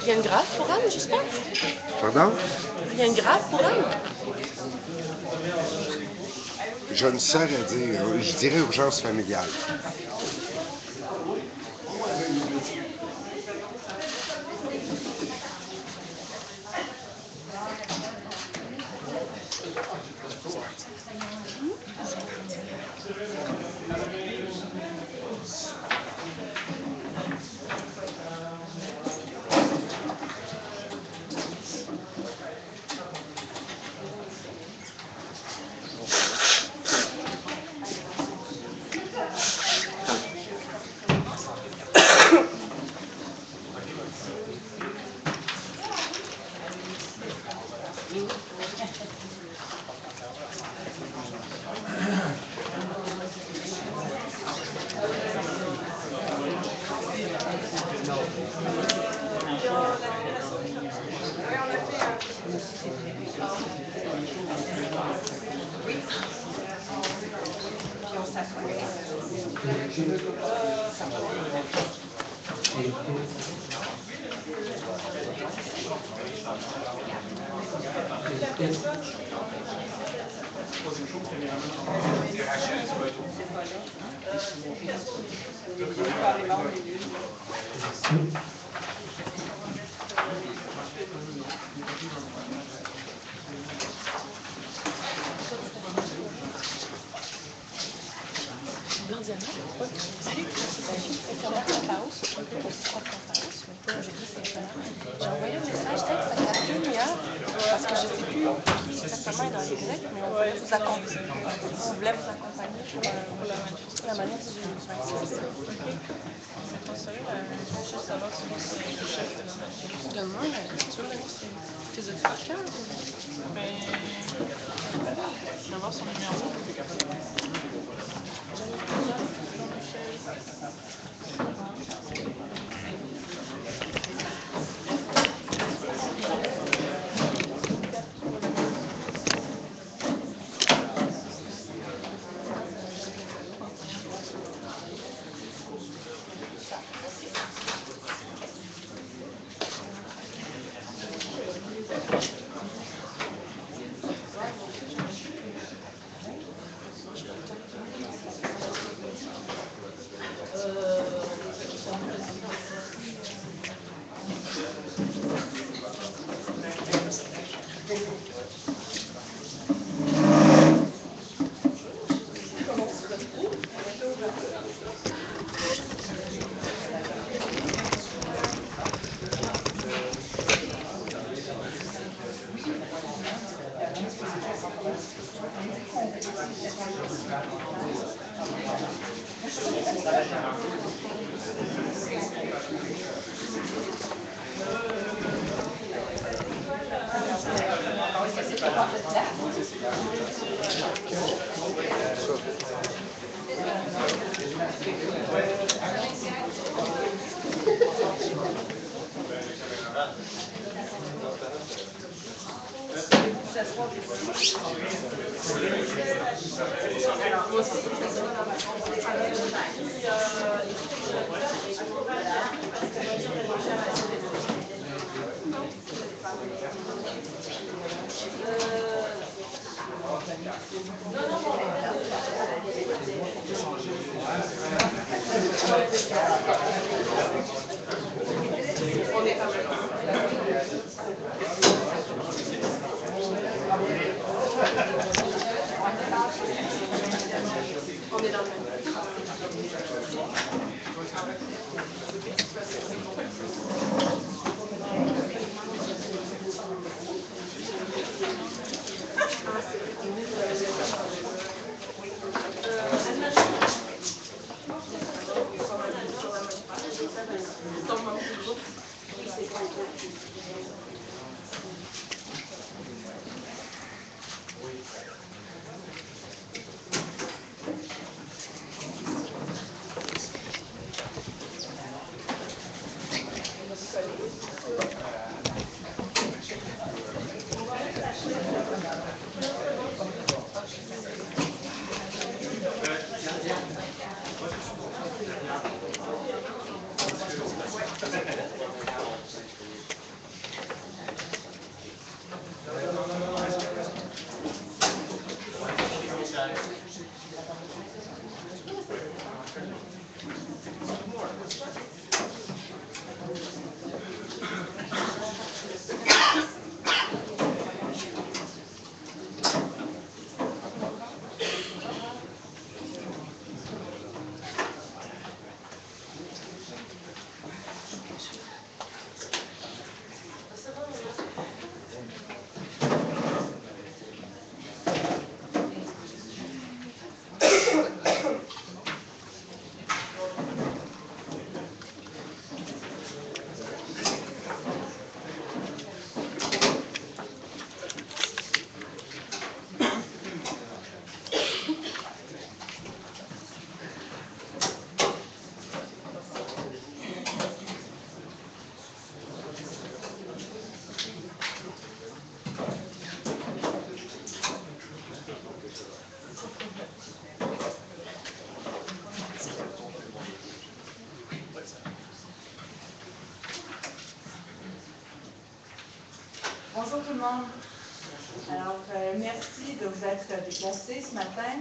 Rien de grave pour Anne, j'espère? Pardon? Rien de grave pour Anne? Je ne saurais dire. Je dirais urgence familiale. J'ai envoyé un message texte à Catherine hier parce que je ne sais plus qui exactement est dans les grecs, mais on voulait vous accompagner. On voulait vous accompagner pour la manif du 26. C'est pas ça, je veux juste savoir si c'est le chef de la manif. Tu donnes-moi, tu veux donner tes études par cœur? Ben, je vais voir son numéro. On est dans le même. Bonjour tout le monde. Alors, merci de vous être déplacés ce matin,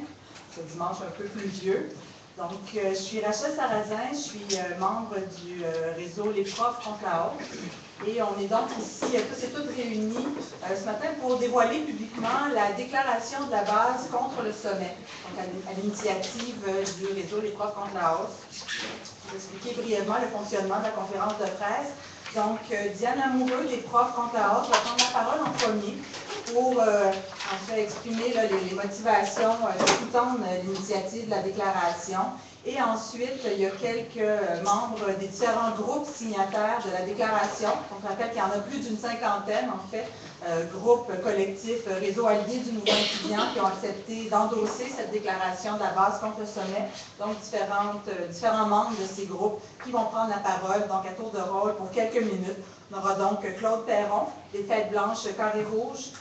ce dimanche un peu pluvieux. Donc, je suis Rachel Sarrazin, je suis membre du réseau Les Profs contre la hausse. Et on est donc ici, tous et toutes réunis ce matin pour dévoiler publiquement la déclaration de la base contre le sommet, donc à l'initiative du réseau Les Profs contre la hausse. Je vais expliquer brièvement le fonctionnement de la conférence de presse. Donc, Diane Amoureux, des Profs contre la hausse, va prendre la parole en premier pour en fait exprimer là, les motivations qui sous-tendent l'initiative de la déclaration. Et ensuite, il y a quelques membres des différents groupes signataires de la déclaration. On rappelle qu'il y en a plus d'une cinquantaine, en fait, groupes collectifs, réseaux alliés du mouvement étudiant qui ont accepté d'endosser cette déclaration de la base contre le sommet. Donc, différents membres de ces groupes qui vont prendre la parole, donc à tour de rôle pour quelques minutes. On aura donc Claude Perron, des Fêtes blanches Carré Rouge,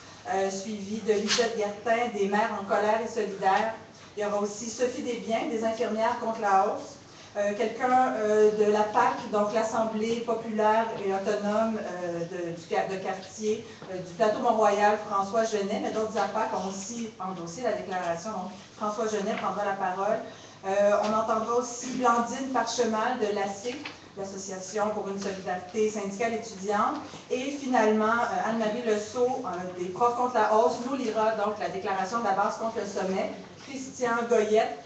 suivi de Lisette Guertin, des Mères en colère et solidaires. Il y aura aussi Sophie Desbiens, des Infirmières contre la hausse. Quelqu'un de la PAC, donc l'Assemblée populaire et autonome de quartier du plateau Mont-Royal, François Genet, mais d'autres APAC ont aussi endossé la déclaration. Donc, François Genet prendra la parole. On entendra aussi Blandine Parchemal de l'ACÉ, l'Association pour une solidarité syndicale étudiante. Et finalement, Anne-Marie Lesseau, des Profs contre la hausse, nous lira donc la déclaration de la base contre le sommet. Christian Goyette,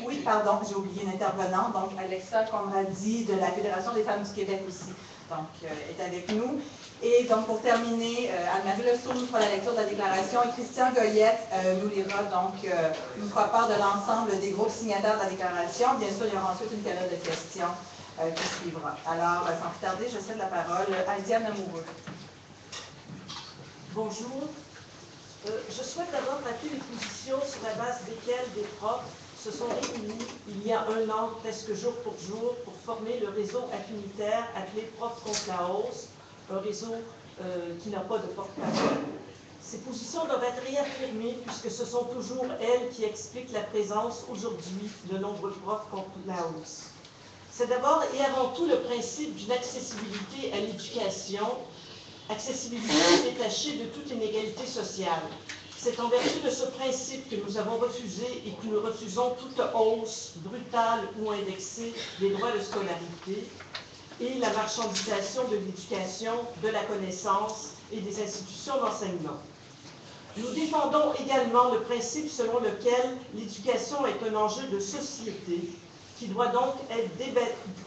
oui, pardon, j'ai oublié une intervenante, donc Alexa Conradi de la Fédération des femmes du Québec aussi, donc est avec nous. Et donc pour terminer, Anne-Marie Lesseau nous fera la lecture de la déclaration et Christian Goyette nous lira donc, nous fera part de l'ensemble des groupes signataires de la déclaration. Bien sûr, il y aura ensuite une période de questions qui suivra. Alors, sans plus tarder, je cède la parole à Diane Amoureux. Bonjour. Je souhaite d'abord rappeler les positions sur la base desquelles des profs se sont réunis il y a un an, presque jour pour former le réseau affinitaire appelé Profs contre la hausse, un réseau qui n'a pas de porte-parole. Ces positions doivent être réaffirmées puisque ce sont toujours elles qui expliquent la présence aujourd'hui de nombreux profs contre la hausse. C'est d'abord et avant tout le principe d'une accessibilité à l'éducation, accessibilité détachée de toute inégalité sociale. C'est en vertu de ce principe que nous avons refusé et que nous refusons toute hausse brutale ou indexée des droits de scolarité et la marchandisation de l'éducation, de la connaissance et des institutions d'enseignement. Nous défendons également le principe selon lequel l'éducation est un enjeu de société qui doit donc être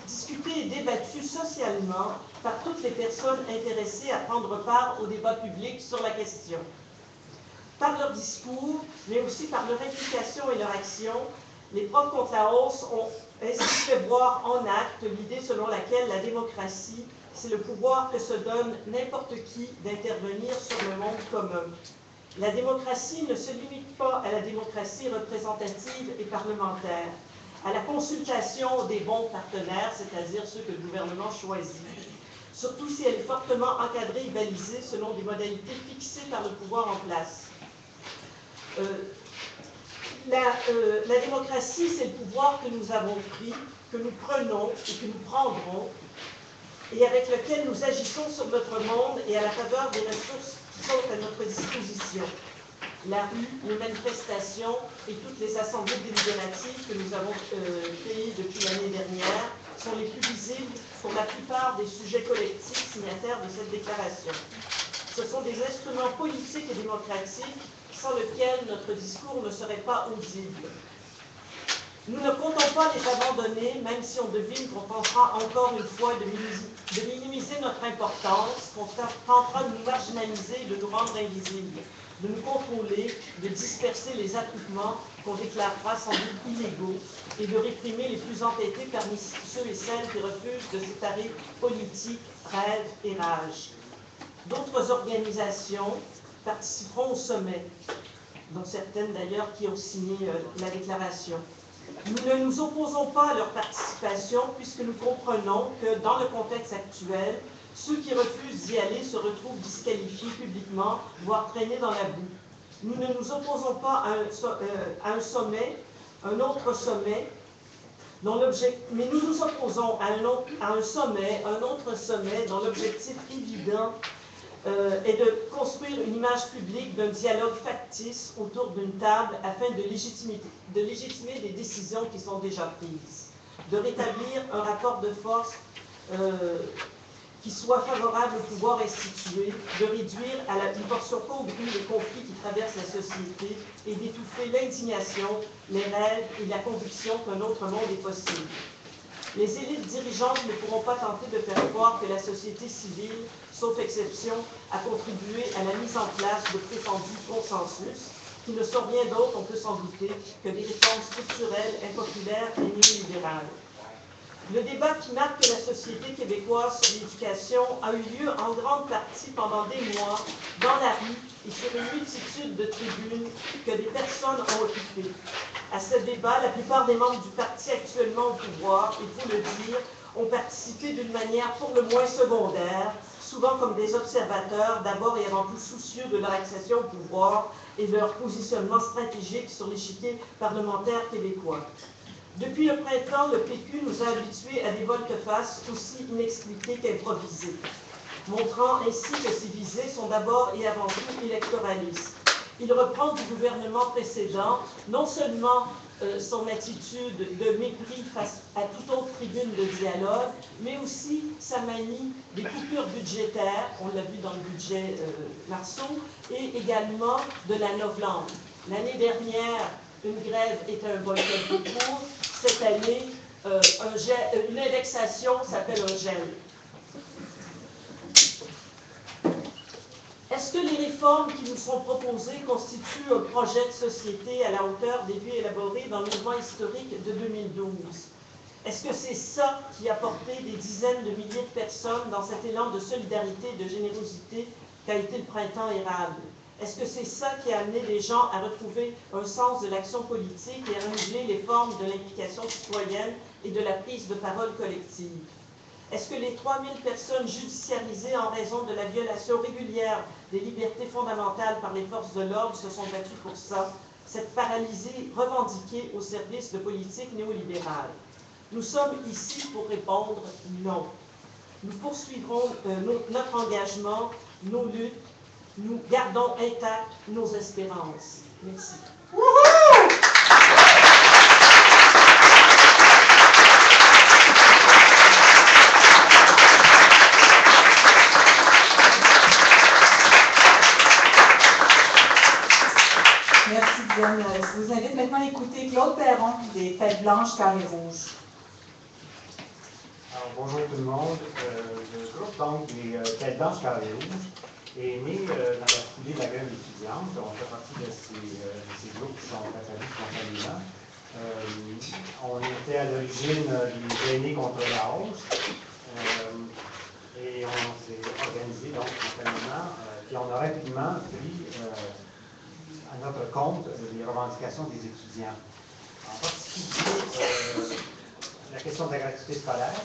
discuté et débattu socialement par toutes les personnes intéressées à prendre part au débat public sur la question. Par leur discours, mais aussi par leur implication et leur action, les profs contre la hausse ont ainsi fait voir en acte l'idée selon laquelle la démocratie, c'est le pouvoir que se donne n'importe qui d'intervenir sur le monde commun. La démocratie ne se limite pas à la démocratie représentative et parlementaire, à la consultation des bons partenaires, c'est-à-dire ceux que le gouvernement choisit, surtout si elle est fortement encadrée et balisée selon des modalités fixées par le pouvoir en place. La démocratie, c'est le pouvoir que nous avons pris, que nous prenons et que nous prendrons, et avec lequel nous agissons sur notre monde et à la faveur des ressources qui sont à notre disposition. La rue, les manifestations et toutes les assemblées délibératives que nous avons payées depuis l'année dernière sont les plus visibles pour la plupart des sujets collectifs signataires de cette déclaration. Ce sont des instruments politiques et démocratiques sans lesquels notre discours ne serait pas audible. Nous ne comptons pas les abandonner, même si on devine qu'on tentera encore une fois de minimiser notre importance, qu'on tentera de nous marginaliser et de nous rendre invisibles, de nous contrôler, de disperser les attroupements qu'on déclarera sans doute illégaux et de réprimer les plus entêtés parmi ceux et celles qui refusent de séparer politique, rêve et rage. D'autres organisations participeront au sommet, dont certaines d'ailleurs qui ont signé la déclaration. Nous ne nous opposons pas à leur participation puisque nous comprenons que dans le contexte actuel, ceux qui refusent d'y aller se retrouvent disqualifiés publiquement, voire traînés dans la boue. Nous ne nous opposons pas à un sommet, un autre sommet, mais nous nous opposons à un sommet, un autre sommet dont l'objectif évident est de construire une image publique d'un dialogue factice autour d'une table afin de légitimer des décisions qui sont déjà prises, de rétablir un rapport de force qui soit favorable au pouvoir institué, de réduire à une portion congrue les conflits qui traversent la société et d'étouffer l'indignation, les rêves et la conviction qu'un autre monde est possible. Les élites dirigeantes ne pourront pas tenter de faire croire que la société civile, sauf exception, a contribué à la mise en place de prétendus consensus, qui ne sont rien d'autre, on peut s'en douter, que des réformes structurelles, impopulaires et néolibérales. Le débat qui marque la société québécoise sur l'éducation a eu lieu en grande partie pendant des mois, dans la rue et sur une multitude de tribunes que des personnes ont occupées. À ce débat, la plupart des membres du parti actuellement au pouvoir, il faut le dire, ont participé d'une manière pour le moins secondaire, souvent comme des observateurs, d'abord et avant tout soucieux de leur accession au pouvoir et de leur positionnement stratégique sur l'échiquier parlementaire québécois. Depuis le printemps, le PQ nous a habitués à des volte-face aussi inexpliquées qu'improvisées, montrant ainsi que ses visées sont d'abord et avant tout électoralistes. Il reprend du gouvernement précédent non seulement son attitude de mépris face à toute autre tribune de dialogue, mais aussi sa manie des coupures budgétaires, on l'a vu dans le budget Marceau, et également de la novlangue. L'année dernière, une grève était un boycott de cours. Cette année, une indexation s'appelle un gel. Est-ce que les réformes qui nous sont proposées constituent un projet de société à la hauteur des vues élaborées dans le mouvement historique de 2012? Est-ce que c'est ça qui a porté des dizaines de milliers de personnes dans cet élan de solidarité et de générosité qu'a été le printemps érable? Est-ce que c'est ça qui a amené les gens à retrouver un sens de l'action politique et à renouveler les formes de l'implication citoyenne et de la prise de parole collective? Est-ce que les 3000 personnes judiciarisées en raison de la violation régulière des libertés fondamentales par les forces de l'ordre se sont battues pour ça, cette paralysie revendiquée au service de politiques néolibérales? Nous sommes ici pour répondre non. Nous poursuivrons notre engagement, nos luttes, nous gardons intactes nos espérances. Merci. Merci Diane. Je vous invite maintenant à écouter Claude Perron des Têtes Blanches Carrés Rouges. Alors, bonjour tout le monde. Le groupe donc, des Têtes Blanches Carrés Rouges est né dans la foulée de la grève étudiante. On fait partie de ces groupes qui sont apparus spontanément. On était à l'origine des aînés contre la hausse. Et on s'est organisé donc spontanément. Puis on a rapidement pris à notre compte les revendications des étudiants. En particulier, la question de la gratuité scolaire,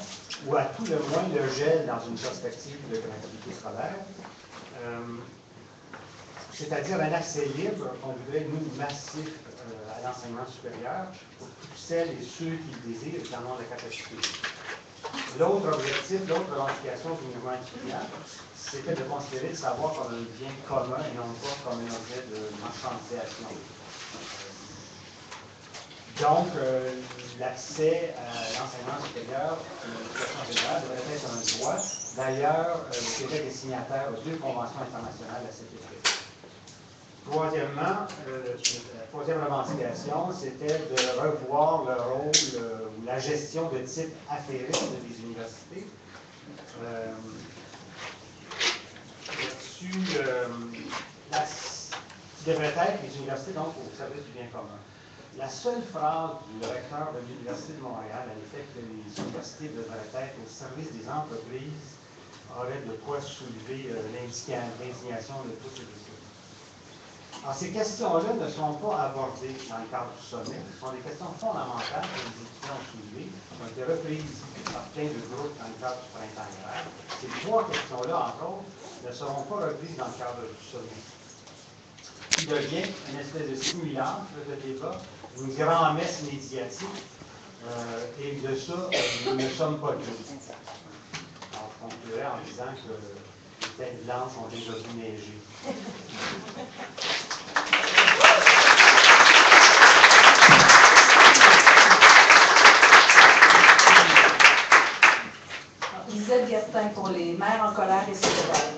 ou à tout le moins le gel dans une perspective de gratuité scolaire, c'est-à-dire un accès libre, qu'on voudrait, nous, massif à l'enseignement supérieur, pour toutes celles et ceux qui le désirent et qui en ont la capacité. L'autre objectif, l'autre revendication du mouvement étudiant, c'était de considérer le savoir comme un bien commun et non pas comme un objet de marchandisation. Donc, l'accès à l'enseignement supérieur, l'éducation générale, devrait être un droit. D'ailleurs, le Québec est signataire de 2 conventions internationales à cet effet. Troisièmement, la troisième revendication, c'était de revoir le rôle ou la gestion de type affairiste des universités. Là-dessus, qui devrait être les universités donc au service du bien commun. La seule phrase du recteur de l'Université de Montréal à l'effet que les universités devraient être au service des entreprises aurait de quoi soulever l'indignation de tous et de tous. Alors, ces questions-là ne sont pas abordées dans le cadre du sommet. Ce sont des questions fondamentales que les étudiants ont soulevées, qui ont été reprises par plein de groupes dans le cadre du printemps hiver. Ces 3 questions-là, entre autres, ne seront pas reprises dans le cadre du sommet, qui devient une espèce de simulacre de débat, une grand-messe médiatique, et de ça, nous ne sommes pas dignes. Alors, je conclurai en disant que les Têtes Blanches ont déjà vu neiger. Lisette Gastin pour les mères en colère et solidaires.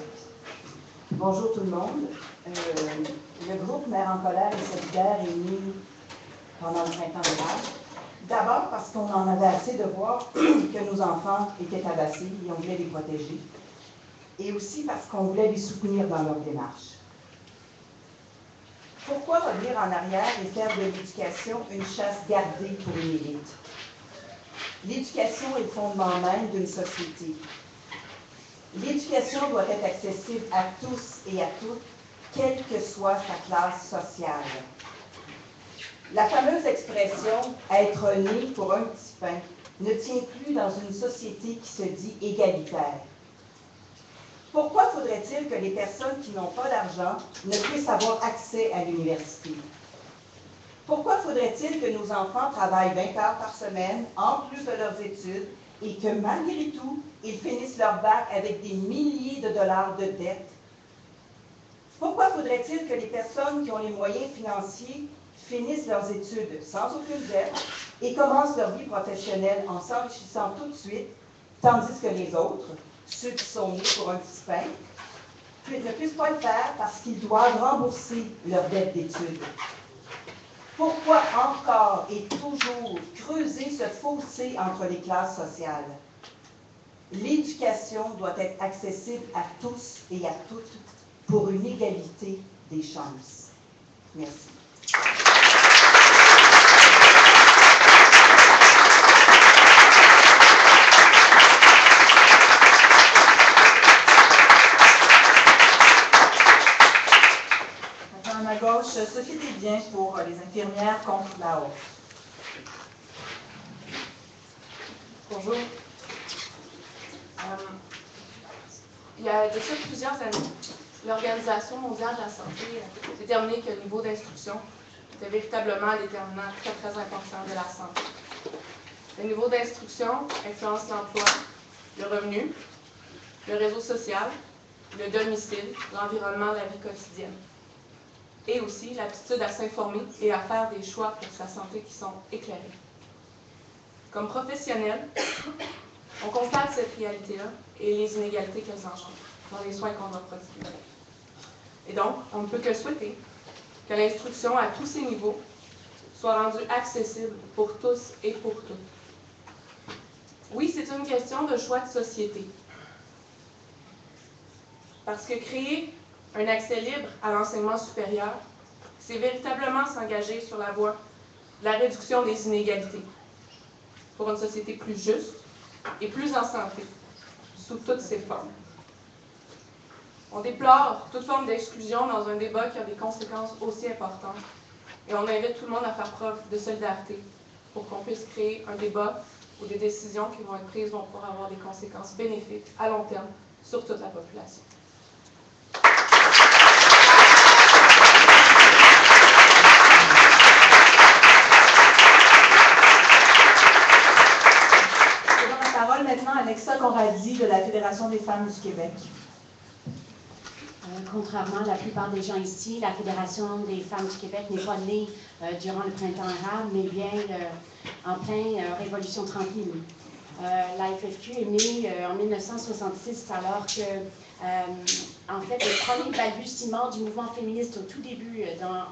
Bonjour tout le monde. Le groupe Mères en colère et solidaire est né pendant le printemps hiver. D'abord parce qu'on en avait assez de voir que nos enfants étaient tabassés et on voulait les protéger. Et aussi parce qu'on voulait les soutenir dans leur démarche. Pourquoi revenir en arrière et faire de l'éducation une chasse gardée pour une élite? L'éducation est le fondement même d'une société. L'éducation doit être accessible à tous et à toutes, quelle que soit sa classe sociale. La fameuse expression « être né pour un petit pain » ne tient plus dans une société qui se dit égalitaire. Pourquoi faudrait-il que les personnes qui n'ont pas d'argent ne puissent avoir accès à l'université? Pourquoi faudrait-il que nos enfants travaillent 20 heures par semaine, en plus de leurs études, et que malgré tout, ils finissent leur bac avec des milliers de dollars de dettes? Pourquoi faudrait-il que les personnes qui ont les moyens financiers finissent leurs études sans aucune dette et commencent leur vie professionnelle en s'enrichissant tout de suite, tandis que les autres, ceux qui sont nés pour un petit pain, ne puissent pas le faire parce qu'ils doivent rembourser leurs dettes d'études? Pourquoi encore et toujours creuser ce fossé entre les classes sociales? L'éducation doit être accessible à tous et à toutes pour une égalité des chances. Merci. À ma gauche, Sophie Desbiens pour les infirmières contre la hausse. Bonjour. Il y a déjà plusieurs années, l'Organisation mondiale de la santé a déterminé que le niveau d'instruction était véritablement un déterminant très, très important de la santé. Le niveau d'instruction influence l'emploi, le revenu, le réseau social, le domicile, l'environnement, la vie quotidienne. Et aussi l'aptitude à s'informer et à faire des choix pour sa santé qui sont éclairés. Comme professionnels, on constate cette réalité-là et les inégalités qu'elles engendrent dans les soins qu'on doit prodiguer. Et donc, on ne peut que souhaiter que l'instruction à tous ces niveaux soit rendue accessible pour tous et pour toutes. Oui, c'est une question de choix de société. Parce que créer un accès libre à l'enseignement supérieur, c'est véritablement s'engager sur la voie de la réduction des inégalités pour une société plus juste et plus en santé, sous toutes ses formes. On déplore toute forme d'exclusion dans un débat qui a des conséquences aussi importantes et on invite tout le monde à faire preuve de solidarité pour qu'on puisse créer un débat où des décisions qui vont être prises vont pouvoir avoir des conséquences bénéfiques à long terme sur toute la population. Je donne la parole maintenant à Alexa Conradi de la Fédération des femmes du Québec. Contrairement à la plupart des gens ici, la Fédération des femmes du Québec n'est pas née durant le printemps arabe, mais bien en pleine révolution tranquille. La FFQ est née en 1966, alors que, en fait, les premiers balbutiements du mouvement féministe au tout début, dans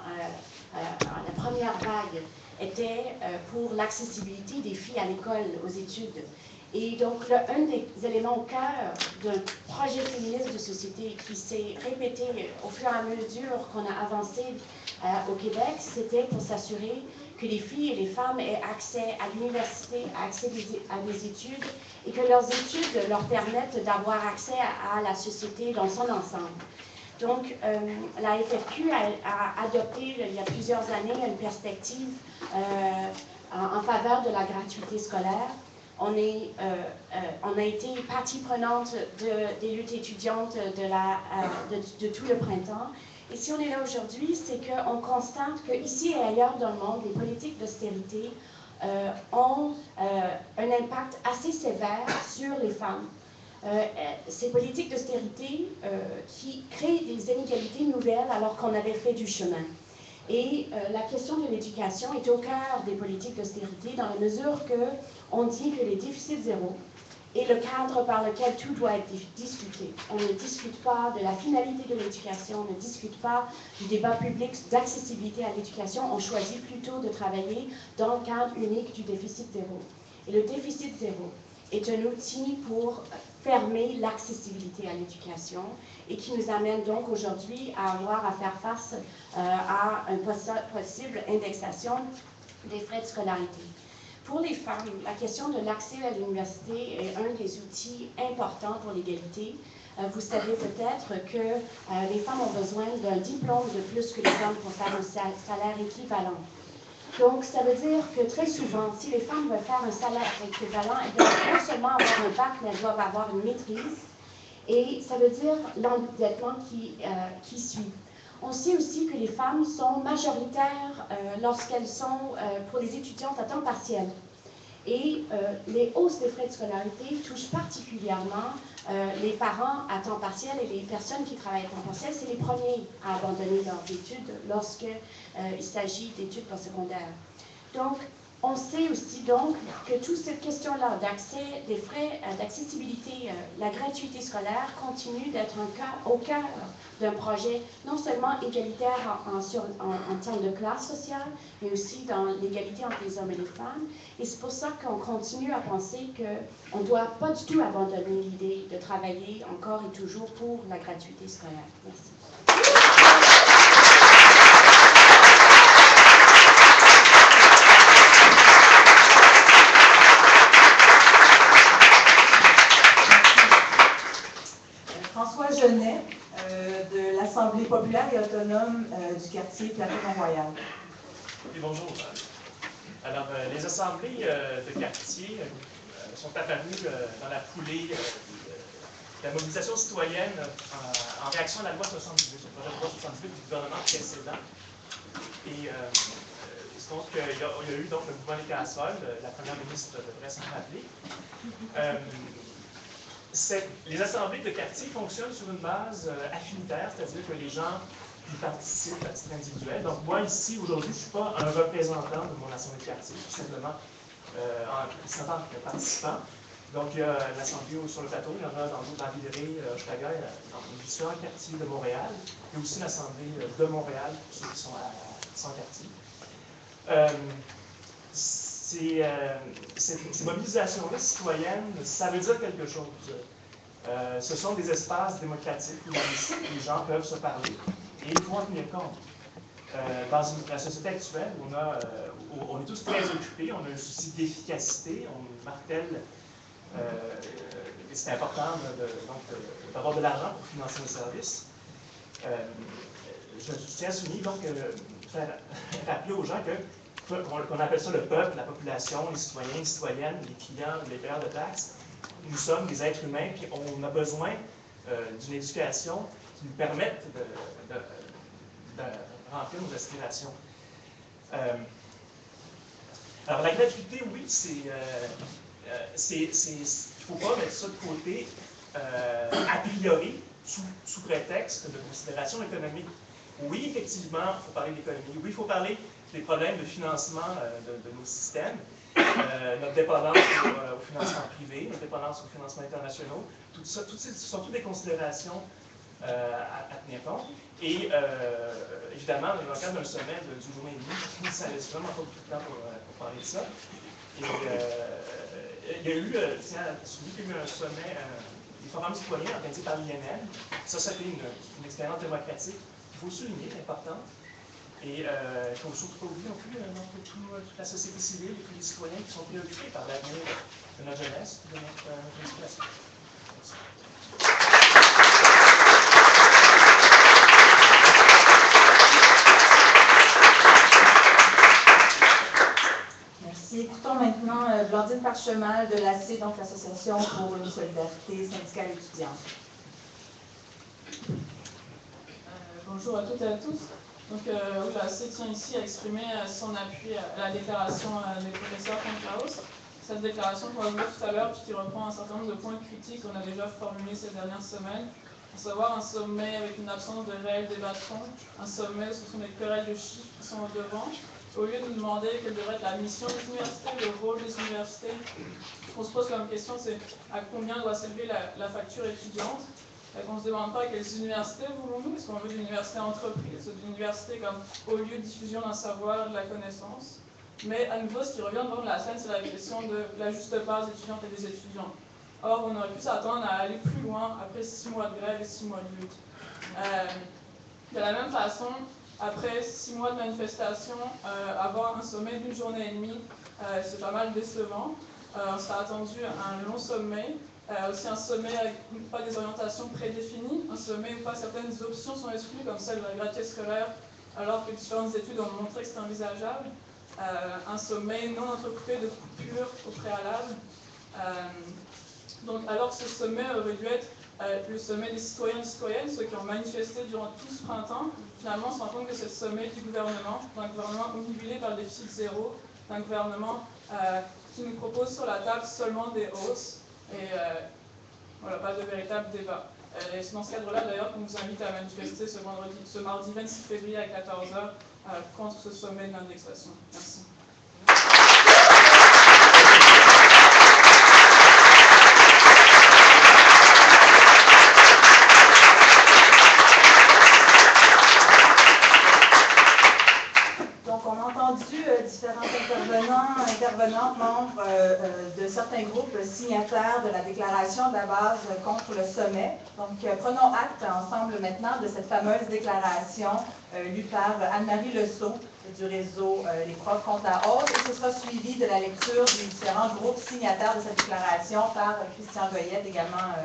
la première vague, étaient pour l'accessibilité des filles à l'école, aux études. Et donc, un des éléments au cœur d'un projet féministe de société qui s'est répété au fur et à mesure qu'on a avancé au Québec, c'était pour s'assurer que les filles et les femmes aient accès à l'université, accès à des études, et que leurs études leur permettent d'avoir accès à la société dans son ensemble. Donc, la FFQ a adopté, il y a plusieurs années, une perspective en faveur de la gratuité scolaire. On a été partie prenante des luttes étudiantes de tout le printemps. Et si on est là aujourd'hui, c'est qu'on constate qu'ici et ailleurs dans le monde, les politiques d'austérité ont un impact assez sévère sur les femmes. Ces politiques d'austérité qui créent des inégalités nouvelles alors qu'on avait fait du chemin. Et la question de l'éducation est au cœur des politiques d'austérité dans la mesure qu'on dit que les déficits zéro est le cadre par lequel tout doit être discuté. On ne discute pas de la finalité de l'éducation, on ne discute pas du débat public d'accessibilité à l'éducation, on choisit plutôt de travailler dans le cadre unique du déficit zéro. Et le déficit zéro est un outil pour fermer l'accessibilité à l'éducation et qui nous amène donc aujourd'hui à avoir à faire face à une possible indexation des frais de scolarité. Pour les femmes, la question de l'accès à l'université est un des outils importants pour l'égalité. Vous savez peut-être que les femmes ont besoin d'un diplôme de plus que les hommes pour faire un salaire équivalent. Donc, ça veut dire que très souvent, si les femmes veulent faire un salaire équivalent, elles doivent non seulement avoir un bac, mais elles doivent avoir une maîtrise. Et ça veut dire l'endettement qui suit. On sait aussi que les femmes sont majoritaires lorsqu'elles sont pour les étudiantes à temps partiel. Et les hausses des frais de scolarité touchent particulièrement les parents à temps partiel et les personnes qui travaillent à temps partiel. C'est les premiers à abandonner leurs études lorsqu'il s'agit d'études postsecondaires. Donc, on sait aussi donc que toute cette question-là d'accès, des frais d'accessibilité, la gratuité scolaire continue d'être au cœur d'un projet non seulement égalitaire en termes de classe sociale, mais aussi dans l'égalité entre les hommes et les femmes. Et c'est pour ça qu'on continue à penser qu'on ne doit pas du tout abandonner l'idée de travailler encore et toujours pour la gratuité scolaire. Merci. François Genet, de l'Assemblée populaire et autonome du quartier Plateau-Mont-Royal. Oui, bonjour. Alors, les assemblées de quartier sont apparues dans la foulée de la mobilisation citoyenne en réaction à la loi 78, le projet de loi 78 du gouvernement précédent. Et donc, il y a eu donc le mouvement des casseroles, la première ministre devrait s'en rappeler. les assemblées de quartier fonctionnent sur une base affinitaire, c'est-à-dire que les gens y participent à titre individuel. Donc moi, ici, aujourd'hui, je ne suis pas un représentant de mon assemblée de quartier, je suis simplement un représentant de participants. Donc, il y a l'assemblée sur le plateau, il y en a dans d'autres environs, Hochelaga, dans différents quartiers de Montréal. Il y a aussi l'assemblée de Montréal, pour ceux qui sont à 100 quartiers. Ces mobilisations-là citoyennes, ça veut dire quelque chose. Ce sont des espaces démocratiques où les gens peuvent se parler et il faut en tenir compte. Dans la société actuelle, on est tous très occupés, on a un souci d'efficacité, on martèle. C'est important d'avoir de l'argent pour financer nos services. Je tiens à souligner donc rappeler aux gens qu'on appelle ça le peuple, la population, les citoyens, les citoyennes, les clients, les payeurs de taxes. Nous sommes des êtres humains qui on a besoin d'une éducation qui nous permette de remplir nos aspirations. Alors la gratuité, oui, il ne faut pas mettre ça de côté a priori sous prétexte de considération économique. Oui, effectivement, il faut parler d'économie. Oui, il faut parler des problèmes de financement de nos systèmes, notre dépendance au financement privé, notre dépendance aux financements internationaux. Tout ça, ce sont toutes des considérations à tenir compte. Et évidemment, dans le cadre d'un sommet d'une journée et demie, ça laisse vraiment pas beaucoup de temps pour parler de ça. Et il y a eu, tiens, qu'il y a eu un sommet, des forums citoyens organisés par l'INM. Ça, c'était une expérience démocratique qu'il faut souligner, c'est important. Et il ne faut surtout pas oublier non plus toute la société civile et tous les citoyens qui sont préoccupés par l'avenir de notre jeunesse et de notre éducation. Merci. Merci. Écoutons maintenant Blandine Parchemal de l'AC, donc l'Association pour une solidarité syndicale étudiante. Bonjour à toutes et à tous. Donc, l'AC tient ici à exprimer son appui à la déclaration des professeurs contre la hausse. Cette déclaration qu'on va voir tout à l'heure, puis qui reprend un certain nombre de points critiques qu'on a déjà formulés ces dernières semaines, à savoir un sommet avec une absence de réel débat de fond, un sommet où ce sont des querelles de chiffres qui sont au devant. Au lieu de nous demander quelle devrait être la mission des universités, le rôle des universités, ce qu'on se pose comme question, c'est à combien doit s'élever la facture étudiante. On ne se demande pas quelles universités voulons-nous, est-ce qu'on veut d'une université entreprise, d'une université comme au lieu de diffusion d'un savoir et de la connaissance. Mais à nouveau, ce qui revient devant la scène, c'est la question de la juste part des étudiantes et des étudiants. Or, on aurait pu s'attendre à aller plus loin après 6 mois de grève et 6 mois de lutte. De la même façon, après 6 mois de manifestation, avoir un sommet d'une journée et demie, c'est pas mal décevant. On s'est attendu à un long sommet, aussi un sommet avec pas des orientations prédéfinies, un sommet où pas certaines options sont exclues, comme celle de la gratuité scolaire, alors que différentes études ont montré que c'est envisageable. Un sommet non entrecoupé de coupures au préalable. Donc, alors que ce sommet aurait dû être le sommet des citoyens et citoyennes, ceux qui ont manifesté durant tout ce printemps, finalement, on se rend compte que c'est le sommet du gouvernement, d'un gouvernement omnibulé par le déficit zéro, d'un gouvernement qui nous propose sur la table seulement des hausses et voilà, pas de véritable débat. Et c'est dans ce cadre-là, d'ailleurs, qu'on vous invite à manifester ce mardi 26 février à 14h contre ce sommet de l'indexation. Merci. Donc, on a entendu différents intervenantes, membres de certains groupes signataires de la déclaration de la base contre le sommet. Donc, prenons acte ensemble maintenant de cette fameuse déclaration lue par Anne-Marie Lesault du réseau Les profs contre la hausse. Et ce sera suivi de la lecture des différents groupes signataires de cette déclaration par Christian Goyette, également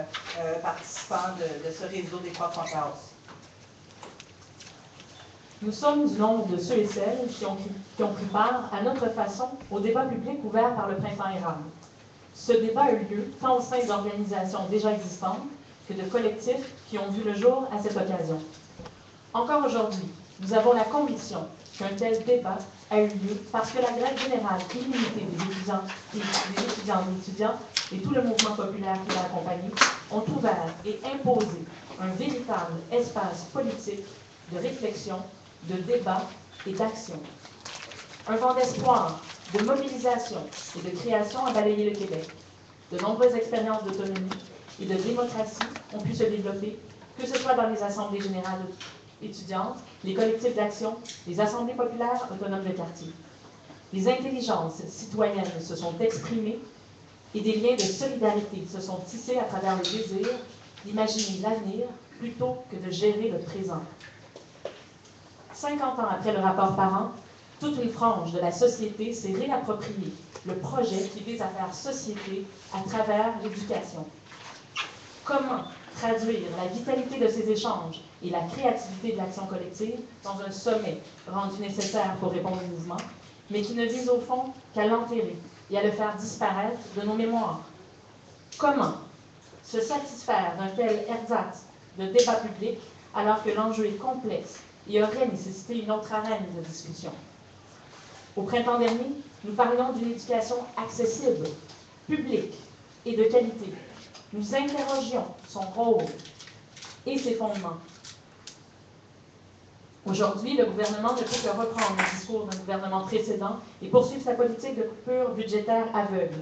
participant de ce réseau des profs contre la hausse. Nous sommes du nombre de ceux et celles qui ont pris part à notre façon au débat public ouvert par le Printemps érable. Ce débat a eu lieu tant au sein d'organisations déjà existantes que de collectifs qui ont vu le jour à cette occasion. Encore aujourd'hui, nous avons la conviction qu'un tel débat a eu lieu parce que la grève générale illimitée des étudiants et tout le mouvement populaire qui l'a accompagné ont ouvert et imposé un véritable espace politique de réflexion, de débat et d'action. Un vent d'espoir, de mobilisation et de création a balayé le Québec. De nombreuses expériences d'autonomie et de démocratie ont pu se développer, que ce soit dans les assemblées générales étudiantes, les collectifs d'action, les assemblées populaires autonomes de quartier. Les intelligences citoyennes se sont exprimées et des liens de solidarité se sont tissés à travers le désir d'imaginer l'avenir plutôt que de gérer le présent. 50 ans après le rapport Parent, toute une frange de la société s'est réappropriée le projet qui vise à faire société à travers l'éducation. Comment traduire la vitalité de ces échanges et la créativité de l'action collective dans un sommet rendu nécessaire pour répondre au mouvement, mais qui ne vise au fond qu'à l'enterrer et à le faire disparaître de nos mémoires? Comment se satisfaire d'un tel ersatz de débat public alors que l'enjeu est complexe et aurait nécessité une autre arène de discussion? Au printemps dernier, nous parlions d'une éducation accessible, publique et de qualité. Nous interrogions son rôle et ses fondements. Aujourd'hui, le gouvernement ne peut que reprendre le discours d'un gouvernement précédent et poursuivre sa politique de coupure budgétaire aveugle.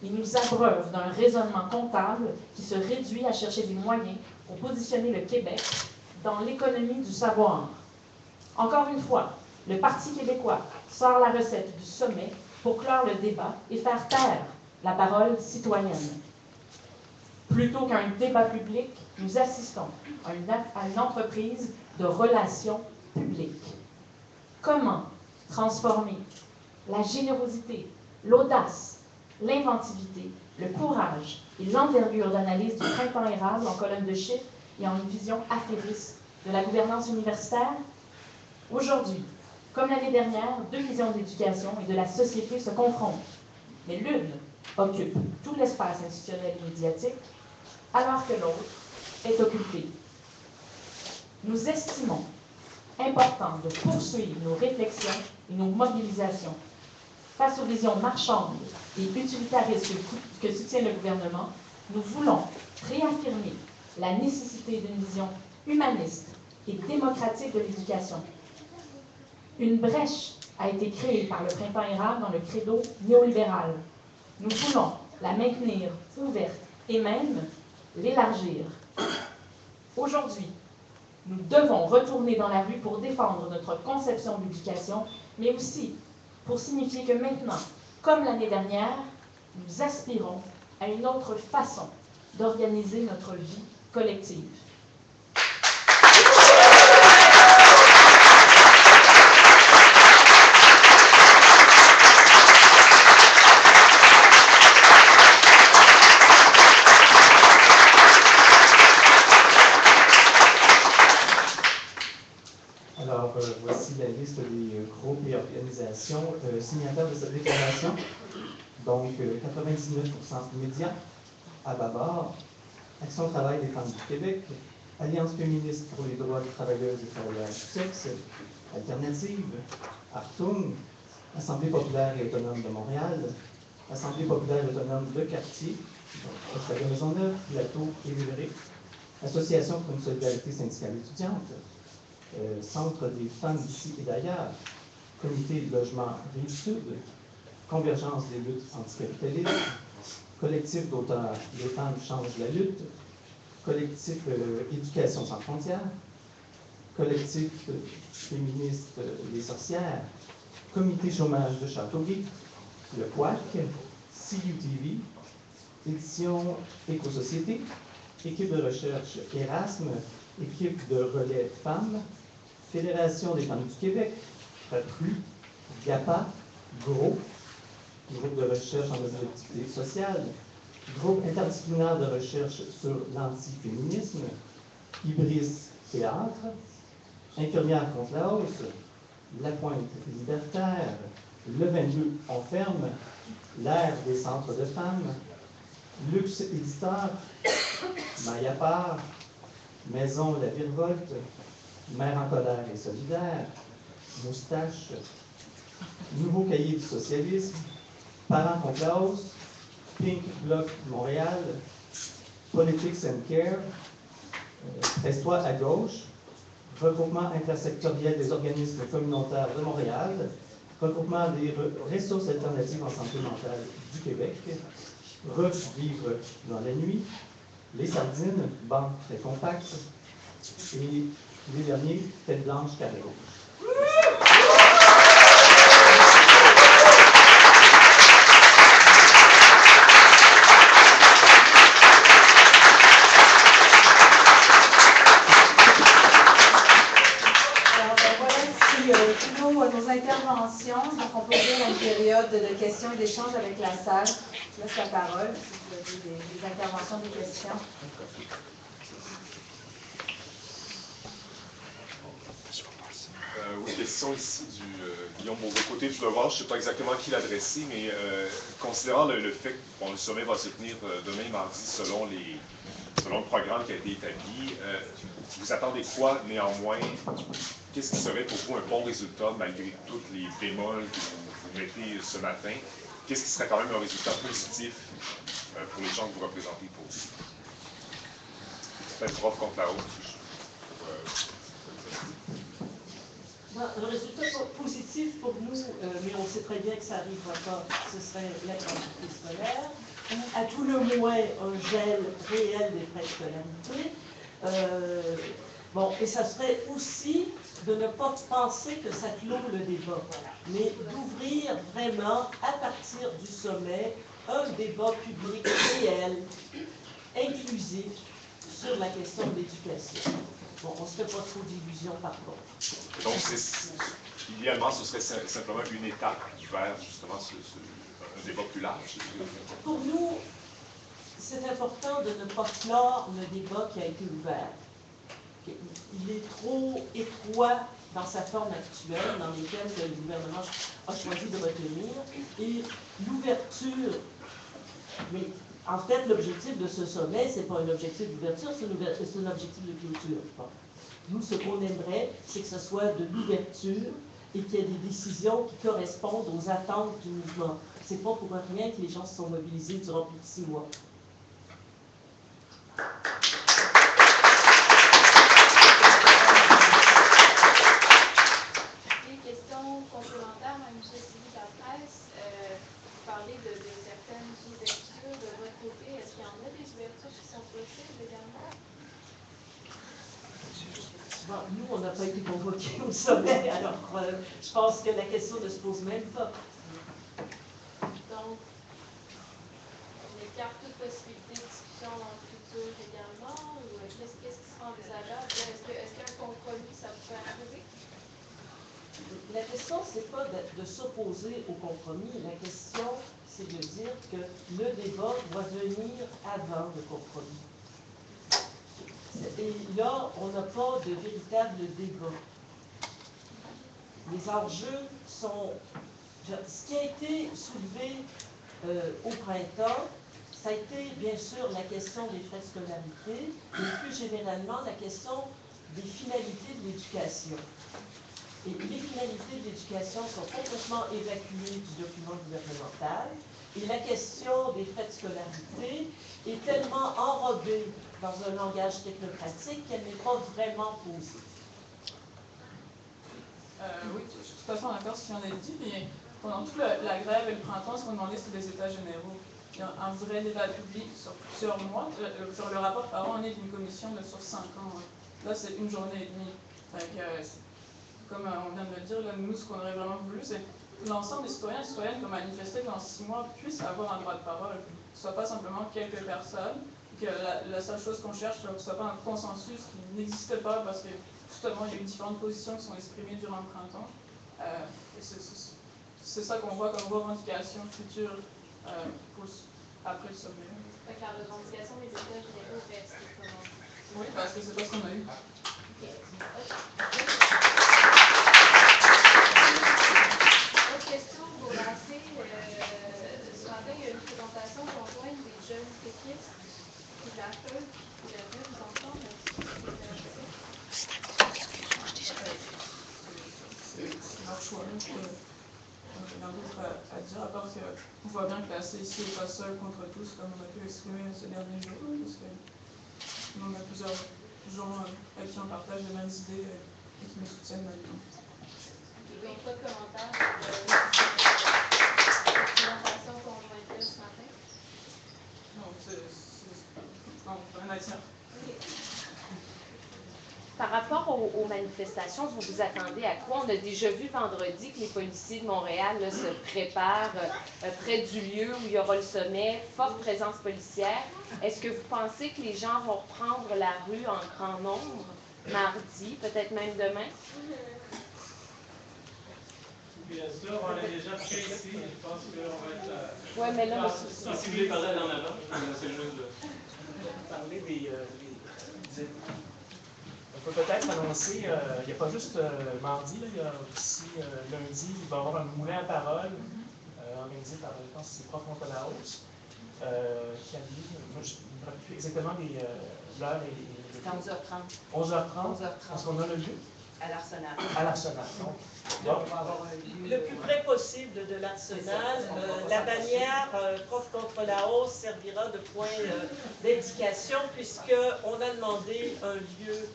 Il nous abreuve d'un raisonnement comptable qui se réduit à chercher des moyens pour positionner le Québec dans l'économie du savoir. Encore une fois, le Parti québécois sort la recette du sommet pour clore le débat et faire taire la parole citoyenne. Plutôt qu'à un débat public, nous assistons à une entreprise de relations publiques. Comment transformer la générosité, l'audace, l'inventivité, le courage et l'envergure d'analyse du printemps érable en colonne de chiffres et en une vision affairiste de la gouvernance universitaire? Aujourd'hui, comme l'année dernière, deux visions de l'éducation et de la société se confrontent, mais l'une occupe tout l'espace institutionnel et médiatique, alors que l'autre est occultée. Nous estimons important de poursuivre nos réflexions et nos mobilisations face aux visions marchandes et utilitaristes que soutient le gouvernement. Nous voulons réaffirmer la nécessité d'une vision humaniste et démocratique de l'éducation. Une brèche a été créée par le printemps érable dans le credo néolibéral. Nous voulons la maintenir ouverte et même l'élargir. Aujourd'hui, nous devons retourner dans la rue pour défendre notre conception de l'éducation, mais aussi pour signifier que maintenant, comme l'année dernière, nous aspirons à une autre façon d'organiser notre vie collective. Voici la liste des groupes et organisations signataires de cette déclaration. Donc, 99% médias, Ababar, Action Travail des femmes du Québec, Alliance féministe pour les droits des travailleuses et travailleurs du sexe, Alternative, Artung, Assemblée populaire et autonome de Montréal, Assemblée populaire et autonome de quartier, Maisonneuve, Plateau et Villeray, Association pour une solidarité syndicale étudiante, Centre des femmes d'ici et d'ailleurs, Comité de logement Rive-Sud, Convergence des luttes anticapitalistes, Collectif d'auteurs Les femmes changent la lutte, Collectif Éducation sans frontières, Collectif féministe Les sorcières, Comité chômage de Châteauguay, le CUAC, CUTV, Édition Éco-Société, Équipe de recherche Erasme, Équipe de relais femmes, Fédération des femmes du Québec, FAPRU, GAPA, GROS, Groupe de recherche en activité sociale, Groupe interdisciplinaire de recherche sur l'antiféminisme, Ibris Théâtre, Infirmières contre la hausse, La Pointe libertaire, Le 22 on ferme, L'ère des centres de femmes, Luxe éditeur, Mayapart, Maison La Virevolte, Mère en colère et solidaire, Moustache, Nouveau cahier du socialisme, Parents en classe, Pink Bloc Montréal, Politics and Care, Reste-toi à gauche, Regroupement intersectoriel des organismes communautaires de Montréal, Regroupement des ressources alternatives en santé mentale du Québec, Revivre dans la nuit, Les Sardines, Banque très compacte, et les derniers, Tête blanche, carré rouge. Nos interventions. Donc, on peut ouvrir une période de questions et d'échanges avec la salle. Je laisse la parole si vous avez des interventions, des questions. Oui, question ici du Guillaume Beauvais-Côté du Devoir. Je ne sais pas exactement à qui l'adresser, mais considérant le fait que le sommet va se tenir demain mardi selon le programme qui a été établi, vous attendez quoi néanmoins? Qu'est-ce qui serait pour vous un bon résultat malgré tous les bémols que vous mettez ce matin? Qu'est-ce qui serait quand même un résultat positif pour les gens que vous représentez pour vous? Peut-être prof contre la haute. Un résultat positif pour nous, mais on sait très bien que ça n'arrivera pas, ce serait la gratuité scolaire, ou à tout le moins un gel réel des frais de scolarité. Bon, et ça serait aussi de ne pas penser que ça clôt le débat, mais d'ouvrir vraiment, à partir du sommet, un débat public réel, inclusif, sur la question de l'éducation. Bon, on ne se fait pas trop d'illusions par contre. Donc, idéalement, ce serait simplement une étape vers justement un débat plus large. Pour nous, c'est important de ne pas clore le débat qui a été ouvert. Il est trop étroit dans sa forme actuelle, dans laquelle le gouvernement a choisi de retenir, et l'ouverture, mais en fait, l'objectif de ce sommet, ce n'est pas un objectif d'ouverture, c'est un objectif de clôture. Bon. Nous, ce qu'on aimerait, c'est que ce soit de l'ouverture et qu'il y ait des décisions qui correspondent aux attentes du mouvement. Ce n'est pas pour rien que les gens se sont mobilisés durant plus de 6 mois. Question complémentaire à M. Sylvie Lapresse. Vous parlez de certaines ouvertures de votre côté. Est-ce qu'il y en a des ouvertures qui sont possibles également? Bon, nous, on n'a pas été convoqués au sommet, alors je pense que la question ne se pose même pas. Donc, on écarte toute possibilité de discussion dans le futur également, ou qu'est-ce qui sera envisageable? Est-ce qu'un compromis, ça peut arriver? La question, ce n'est pas de s'opposer au compromis. La question, c'est de dire que le débat doit venir avant le compromis. Et là, on n'a pas de véritable débat. Les enjeux sont... Ce qui a été soulevé au printemps, ça a été bien sûr la question des frais de scolarité, mais plus généralement la question des finalités de l'éducation. Et les finalités de l'éducation sont complètement évacuées du document gouvernemental. Et la question des frais de scolarité est tellement enrobée dans un langage technocratique qu'elle n'est pas vraiment posée. Oui, je suis tout à fait en accord avec ce qui vient d'être dit. Mais pendant toute la grève et le printemps, ce qu'on demandait, c'était des états généraux. Il y a un vrai débat public sur plusieurs mois. Sur le rapport par an, on est d'une commission sur 5 ans. Là, c'est une journée et demie. Comme on vient de le dire, là, nous, ce qu'on aurait vraiment voulu, c'est que l'ensemble des citoyens et citoyennes qui ont manifesté dans 6 mois puissent avoir un droit de parole. Que ce ne soit pas simplement quelques personnes, que la seule chose qu'on cherche, que ce ne soit pas un consensus qui n'existe pas parce que justement, il y a eu différentes positions qui sont exprimées durant le printemps. C'est ça qu'on voit comme revendication future après le sommet. Fait que la revendication des états généraux reste comment? Oui, parce que c'est pas ce qu'on a eu. Autre question pour lancer. Ce matin, il y a une présentation conjointe des jeunes péquistes qui la feu, qui la vue nous entendre. C'est leur choix. rien d'autre à dire, à part qu'on voit bien que la CIC n'est pas seule contre tous, comme on a pu exprimer ces derniers jours, parce qu'on a plusieurs gens avec qui on partage les mêmes idées et qui nous soutiennent maintenant. Donc, pas de commentaire sur la présentation conjointe ce matin? Non, rien à dire. Par rapport aux manifestations, vous vous attendez à quoi? On a déjà vu vendredi que les policiers de Montréal là, se préparent près du lieu où il y aura le sommet, forte présence policière. Est-ce que vous pensez que les gens vont reprendre la rue en grand nombre mardi, peut-être même demain? Bien sûr, on est déjà prêt ici. Je pense qu'on va être. Oui, mais là, si vous voulez parler en avant, c'est juste de parler des on peut peut-être annoncer, il n'y a pas juste mardi, là, il y a aussi lundi, il va y avoir un moulin à parole organisé par, je pense, c'est Prof contre la hausse, qui a lieu, moi, je ne me rappelle plus exactement l'heure et c'est à 11h30. 11h30. Est-ce qu'on a le lieu? À l'Arsenal. À l'Arsenal. Le plus près possible de l'Arsenal. La bannière Prof contre la hausse servira de point d'indication puisqu'on a demandé un lieu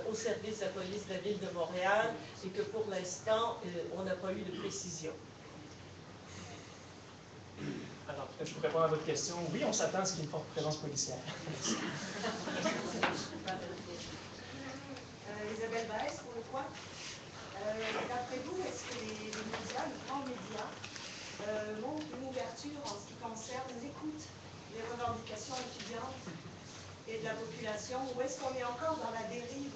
au service de la police de la Ville de Montréal et que pour l'instant, on n'a pas eu de précision. Alors, peut-être je peux répondre à votre question. Oui, on s'attend à ce qu'il y ait une forte présence policière. Isabelle Baez, pour le Point. D'après vous, est-ce que les médias, les grands médias, montrent une ouverture en ce qui concerne l'écoute des revendications étudiantes et de la population, ou est-ce qu'on est encore dans la dérive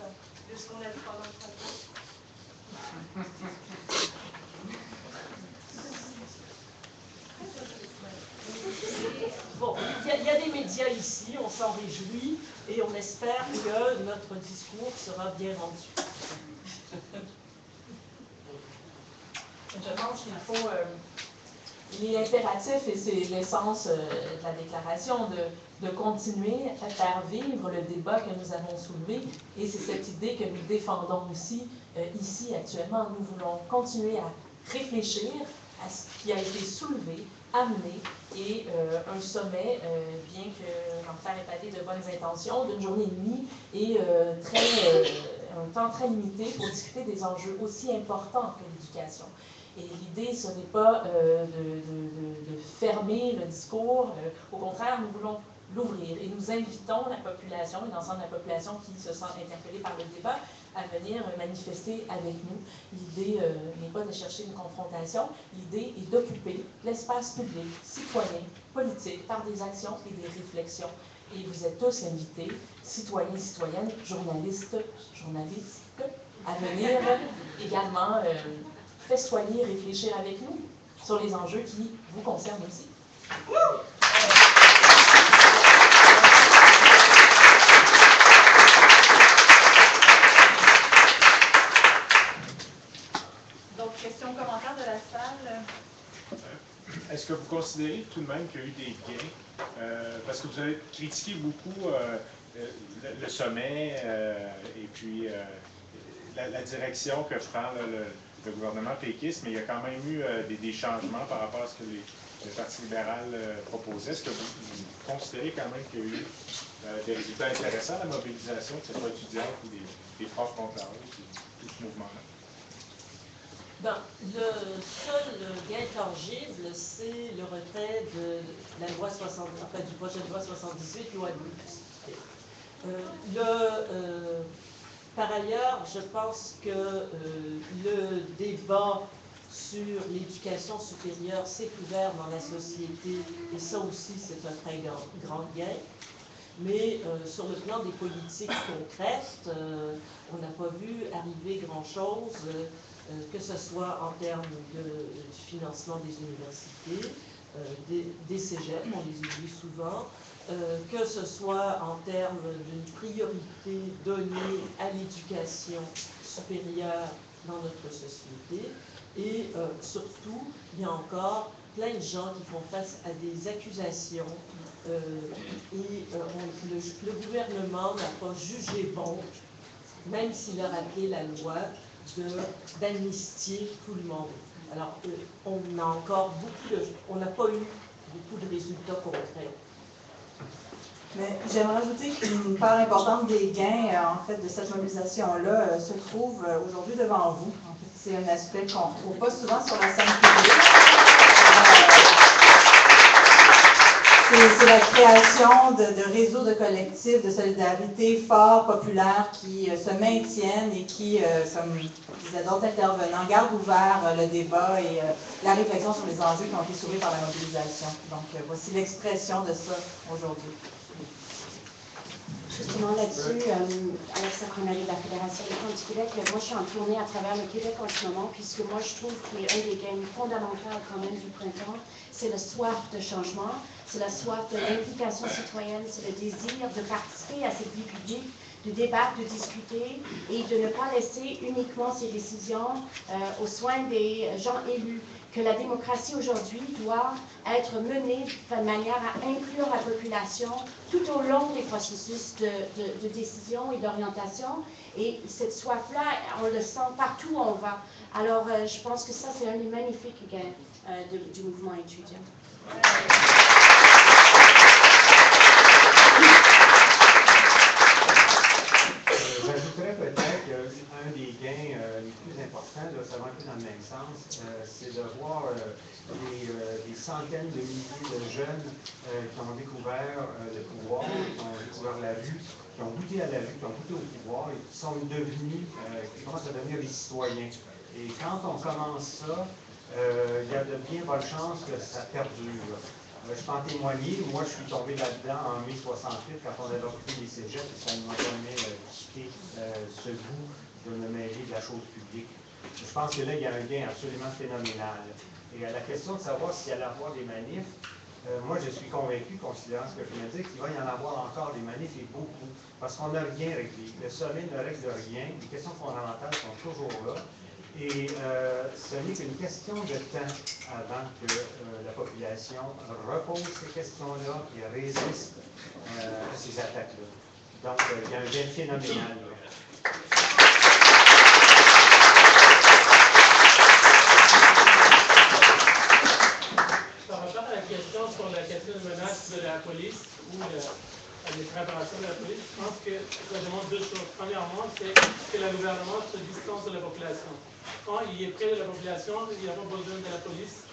de ce qu'on a vu pendant le printemps? Bon, il y a des médias ici, on s'en réjouit et on espère que notre discours sera bien rendu. Je pense qu'il faut, il est impératif, et c'est l'essence de la déclaration, de continuer à faire vivre le débat que nous avons soulevé, et c'est cette idée que nous défendons aussi ici actuellement. Nous voulons continuer à réfléchir à ce qui a été soulevé, amené, et un sommet, bien que l'enfer est pavé de bonnes intentions, d'une journée et demie, et un temps très limité pour discuter des enjeux aussi importants que l'éducation. Et l'idée, ce n'est pas de fermer le discours, au contraire, nous voulons l'ouvrir et nous invitons la population et l'ensemble de la population qui se sent interpellée par le débat à venir manifester avec nous. L'idée n'est pas de chercher une confrontation, l'idée est d'occuper l'espace public, citoyen, politique, par des actions et des réflexions. Et vous êtes tous invités, citoyens, citoyennes, journalistes, journalistes, à venir également festoyer, réfléchir avec nous sur les enjeux qui vous concernent aussi. Donc, questions, commentaires de la salle? Est-ce que vous considérez tout de même qu'il y a eu des gains? Parce que vous avez critiqué beaucoup le sommet et puis la direction que prend le gouvernement péquiste, mais il y a quand même eu des changements par rapport à ce que le Parti libéral proposait. Est-ce que vous considérez quand même qu'il y a eu des résultats intéressants à la mobilisation, que ce soit étudiante ou des profs contre la hausse, tout ce mouvement-là? Ben, le seul gain tangible, c'est le retrait de la loi 60, enfin, du projet de loi 78, loi de l'université. Par ailleurs, je pense que le débat sur l'éducation supérieure s'est ouvert dans la société, et ça aussi, c'est un très grand gain. Mais sur le plan des politiques concrètes, on n'a pas vu arriver grand-chose, que ce soit en termes de financement des universités, des cégeps, on les oublie souvent, que ce soit en termes d'une priorité donnée à l'éducation supérieure dans notre société. Et surtout, il y a encore plein de gens qui font face à des accusations et le gouvernement n'a pas jugé bon, même s'il a rappelé la loi, d'amnistier tout le monde. Alors, on a encore on n'a pas eu beaucoup de résultats concrets. Mais j'aimerais ajouter qu'une part importante des gains, en fait, de cette mobilisation-là, se trouve aujourd'hui devant vous. En fait, c'est un aspect qu'on ne retrouve pas souvent sur la scène publique. C'est la création de réseaux de collectifs de solidarité forts, populaires, qui se maintiennent et qui, comme disaient d'autres intervenants, gardent ouvert le débat et la réflexion sur les enjeux qui ont été soulevés par la mobilisation. Donc, voici l'expression de ça aujourd'hui. Justement là-dessus, Alexa Connery de la Fédération des femmes du Québec, moi je suis en tournée à travers le Québec en ce moment, puisque moi je trouve qu'un des gains fondamentaux quand même du printemps, c'est la soif de changement, c'est la soif de l'implication citoyenne, c'est le désir de participer à cette vie publique, de débattre, de discuter et de ne pas laisser uniquement ces décisions aux soins des gens élus. Que la démocratie aujourd'hui doit être menée de manière à inclure la population tout au long des processus de décision et d'orientation. Et cette soif-là, on le sent partout où on va. Alors, je pense que ça, c'est un des magnifiques gains du mouvement étudiant. J'ajouterais peut-être qu'un des gains les plus importants, ça va un peu dans le même sens, c'est de voir des centaines de milliers de jeunes qui ont découvert le pouvoir, qui ont découvert la rue, qui ont goûté à la rue, qui ont goûté au pouvoir et qui sont devenus, qui commencent à devenir des citoyens. Et quand on commence ça, il y a de bien bonnes chances que ça perdure. Je peux en témoigner. Moi, je suis tombé là-dedans en mai 68 quand on avait occupé les cégeps et ça ne m'a jamais quitté ce goût de me mêler de la chose publique. Je pense que là, il y a un gain absolument phénoménal. Et à la question de savoir s'il y allait avoir des manifs, moi, je suis convaincu, considérant ce que je viens de dire, qu'il va y en avoir encore des manifs et beaucoup, parce qu'on n'a rien réglé. Le sommet ne règle rien. Les questions fondamentales sont toujours là. Et ce n'est qu'une question de temps avant que la population repose ces questions-là et résiste à ces attaques-là. Donc, il y a un gain phénoménal. Par rapport à la question sur la question de menace de la police ou les préparations de la police, je pense que ça demande deux choses. Premièrement, c'est que le gouvernement se distance de la population. Quand il est près de la population, il n'y a pas besoin de la police.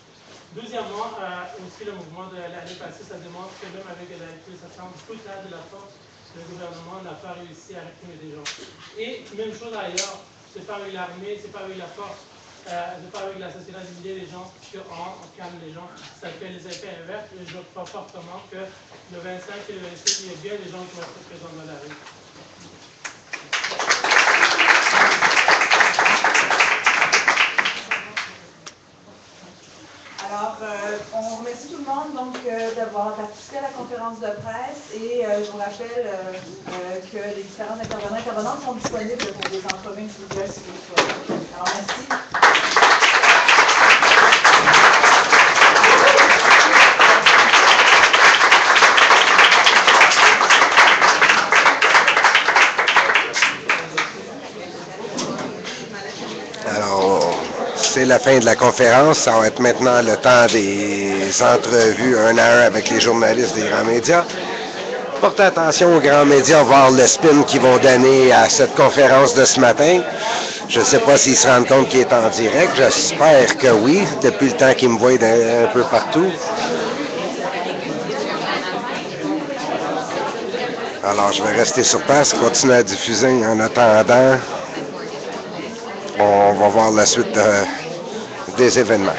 Deuxièmement, aussi le mouvement de l'année passée, ça démontre que même avec la utilisation brutale de la force, le gouvernement n'a pas réussi à réprimer des gens. Et même chose ailleurs, c'est pas avec l'armée, c'est pas avec la force, c'est pas avec l'assassinat de milliers de gens qu'on calme les gens. Ça fait les effets inverses et je crois fortement que le 25 et le 26, il y a bien des gens qui vont être présents dans la rue. Alors, on remercie tout le monde donc d'avoir participé à la conférence de presse et je vous rappelle que les différents intervenants et intervenantes sont disponibles pour des entrevues individuelles si vous le souhaitez. Alors, merci. C'est la fin de la conférence. Ça va être maintenant le temps des entrevues un à un avec les journalistes des grands médias. Portez attention aux grands médias, voir le spin qu'ils vont donner à cette conférence de ce matin. Je ne sais pas s'ils se rendent compte qu'il est en direct. J'espère que oui, depuis le temps qu'ils me voient un peu partout. Alors, je vais rester sur place, continuer à diffuser en attendant. On va voir la suite des événements.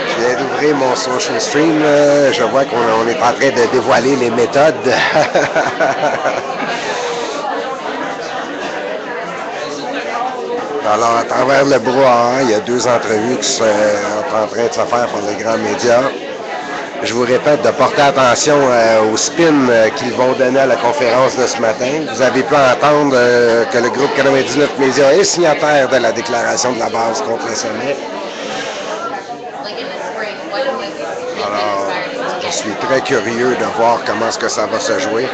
Je viens d'ouvrir mon social stream. Je vois qu'on est en train de dévoiler les méthodes. Alors, à travers le brouhaha, il y a deux entrevues qui sont en train de se faire par les grands médias. Je vous répète de porter attention au spin qu'ils vont donner à la conférence de ce matin. Vous avez pu entendre que le groupe 99 Médias est signataire de la déclaration de la base contre le sommet. Alors, je suis très curieux de voir comment est-ce que ça va se jouer.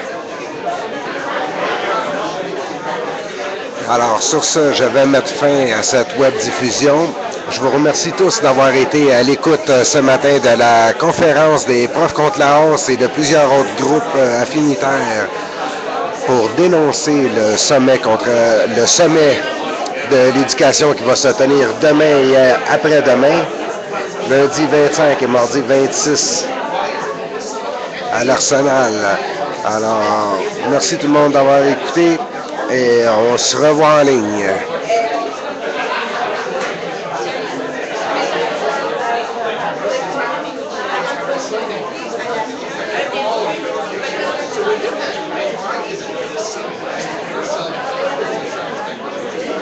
Alors, sur ce, je vais mettre fin à cette web diffusion. Je vous remercie tous d'avoir été à l'écoute ce matin de la conférence des profs contre la hausse et de plusieurs autres groupes affinitaires pour dénoncer le sommet de l'éducation qui va se tenir demain et après-demain, lundi 25 et mardi 26 à l'Arsenal. Alors, merci tout le monde d'avoir écouté et on se revoit en ligne.